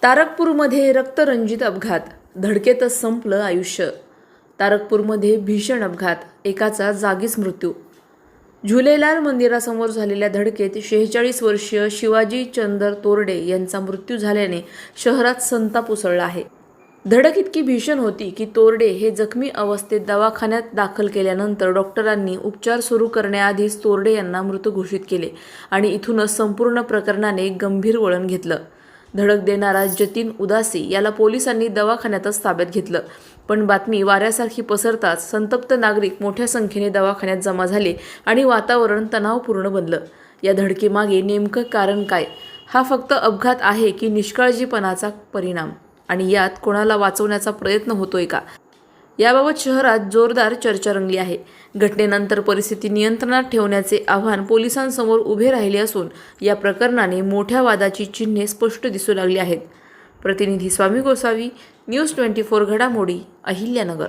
तारकपूरमध्ये रक्तरंजित अपघात, धडकेतच संपलं आयुष्य. तारकपूरमध्ये भीषण अपघात, एकाचा जागीच मृत्यू. झुलेलाल मंदिरासमोर झालेल्या धडकेत 46 वर्षीय शिवाजी चंदर तोरडे यांचा मृत्यू झाल्याने शहरात संताप उसळला आहे. धडक इतकी भीषण होती की तोरडे हे जखमी अवस्थेत दवाखान्यात दाखल केल्यानंतर डॉक्टरांनी उपचार सुरू करण्याआधीच तोरडे यांना मृत घोषित केले आणि इथूनच संपूर्ण प्रकरणाने गंभीर वळण घेतलं. धडक देणारा जतीन उदासी याला पोलिसांनी दवाखान्यातच ताब्यात घेतलं. पण बातमी वाऱ्यासारखी पसरताच संतप्त नागरिक मोठ्या संख्येने दवाखान्यात जमा झाले आणि वातावरण तणावपूर्ण बनलं. या धडकेमागे नेमकं कारण काय? हा फक्त अपघात आहे की निष्काळजीपणाचा परिणाम? आणि यात कोणाला वाचवण्याचा प्रयत्न होतोय का? याबाबत शहरात जोरदार चर्चा रंगली आहे. घटनेनंतर परिस्थिती नियंत्रणात ठेवण्याचे आव्हान पोलिसांसमोर उभे राहिले असून या प्रकरणाने मोठ्या वादाची चिन्हे स्पष्ट दिसू लागली आहेत. प्रतिनिधी स्वामी गोसावी, न्यूज 24 घडामोडी, अहिल्यानगर.